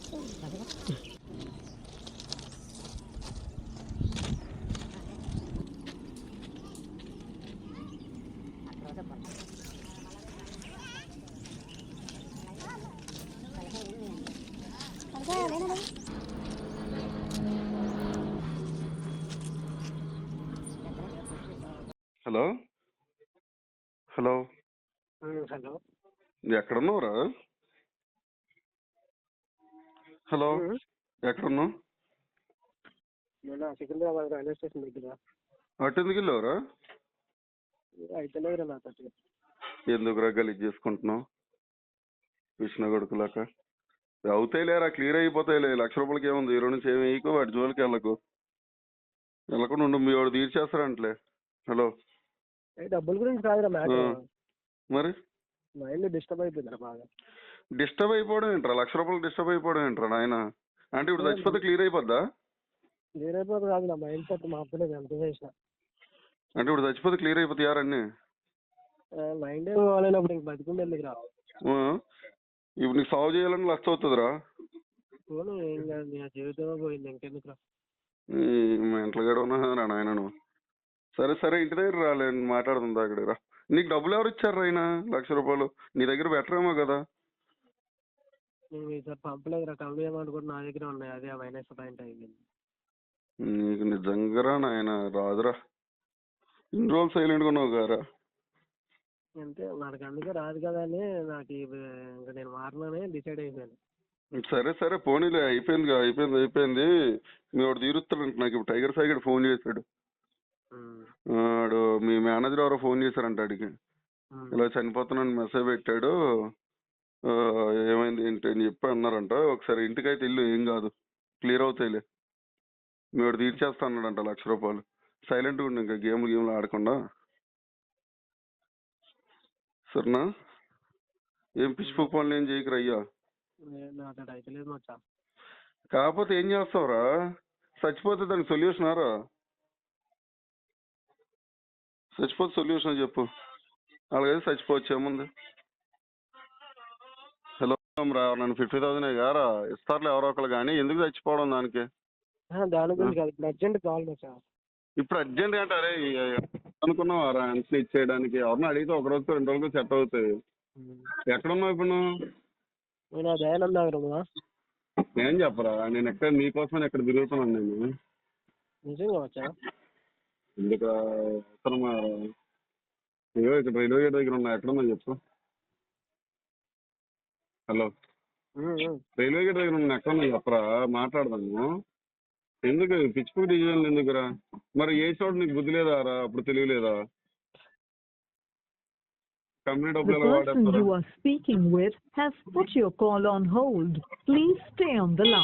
Hello hello hello. ఎక్కడున్నావురా? Hello ఎక్కడున్నావు? నేను సికింద్రాబాద్ రైల్వే స్టేషన్ దగ్గర. అటు ఎందుకు వెళ్ళావురా? అయితేలేదురా నాతో. ఎందుకురా గలీజ్ చేసుకుంటున్నావు విష్ణు కొడుకులాక? అవుతాయిలేరా, క్లియర్ అయిపోతాయిలే. ₹1,00,000 ఏముంది? 2 నుంచి ఏమి వేయకు, వాటి జోలికి వెళ్ళకుండా ఉండు. మీ వాడు తీర్చేస్తారంటలే. హలో, డబ్బుల గురించి కాదురా మ్యాటర్. మరి మైండ్ డిస్టర్బ్ అయిపోయిందిరా బాగా. డిస్టర్బ్ అయిపోవడం ఏంట్రా? ₹1,00,000 డిస్టర్బ్ అయిపోవడం ఏంట్రా నాయన? అంటే ఇప్పుడు చచ్చిపోతే క్లియర్ అయిపోద్దా? క్లియర్ అయిపోతుంది కాదు, నా మైండ్ సెట్ మార్చలేదు ఎంత చేసిన. అంటే ఇప్పుడు చచ్చిపోతే క్లియర్ అయిపోతాయారన్నీ? మైండే పోలేనప్పుడు ఇంక బతికుండేందుకు రా. ఇప్పుడు నీకు సాల్వ్ చేయాలని లక్ష అవుతుందిరా. పోను, ఏం కాదు, నీ జీవితమే పోయింది, ఇంకెందుకు రా. మెంటల్ గడ ఉన్నా నాయన నువ్వు. సరే సరే, ఇంటి దగ్గర రాలే, మాట్లాడుతుందా అక్కడ రా. నీకు డబ్బులు ఎవరు ఇచ్చారు అయినా? ₹1,00,000 నీ దగ్గర బెటర్ ఏమో కదా. నేను ఈసారి పంపలేదురా, కంపెనీ అమౌంట్ కూడా నా దగ్గర ఉన్నాయి, అదే మైనస్ పాయింట్ అయింది. నీకు నిజంగా నాయన రాదురా. ఇన్ని రోజులు సైలెంట్గా ఉన్నావు గారా. అంతే, మనకు అందుకే రాదు కదా అని నాకు ఇంకా నేను మారనని డిసైడ్ అయిపోయాను. సరే సరే, పోనీలే, అయిపోయింది. మీ వాడు తీరుస్తాడంట. నాకు ఇప్పుడు టైగర్ సాయిగడ్ ఫోన్ చేశాడు. వాడు మీ మేనేజర్ ఎవరో ఫోన్ చేశారంట అడిగి. ఇలా చనిపోతున్నాను మెసేజ్ పెట్టాడు, ఏమైంది ఏంటి అని చెప్పి అన్నారంట. ఒకసారి ఇంటికైతే ఇల్లు, ఏం కాదు, క్లియర్ అవుతాయిలే. మీ వాడు తీర్చేస్తా అన్నాడంట ₹1,00,000. సైలెంట్గా ఉండు, ఇంకా గేమ్లు ఆడకుండా, సరేనా? ఏం పిచ్చి పనులు ఏం చేయకురా అయ్యా. కాకపోతే ఏం చేస్తావురా? చచ్చిపోతే దానికి సొల్యూషన్ ఆరా? చచ్చిపోతే సొల్యూషన్ చెప్పు. అలాగైతే చచ్చిపోవచ్చు, ఏముంది? హలో రా, నన్ను 50,000 గారా ఇస్తారులే ఎవరో ఒకరు, కానీ ఎందుకు చచ్చిపోవడం దానికి? ఇప్పుడు అర్జెంట్ అంటే అరే అనుకున్నావారా ఎంత ఇచ్చేయడానికి? ఎవరిని అడిగితే 1 రోజుతో 2 రోజులతో సెట్ అవుతాయి. ఎక్కడున్నావు ఇప్పుడు నువ్వు? ఏం చెప్పరా, నేను ఎక్కడ నీకోసం ఎక్కడ తిరుగుతున్నాను నేను. ఎందుకు అవసరమా? ఇక్కడ రైల్వే గేట్ దగ్గర ఉన్నా, ఎక్కడున్నా చెప్పు. హలో, రైల్వే గేట్ దగ్గర ఉన్నా, ఎక్కడున్నా చెప్పరా, మాట్లాడదాము. ఎందుకు పిచ్చి డివిజన్ ఎందుకురా? మరి ఏ చోట నీకు బుద్ధి లేదా రా? అప్పుడు తెలియలేదా? కంపెనీ డబ్బులు ఎలా వాడేస్తారా?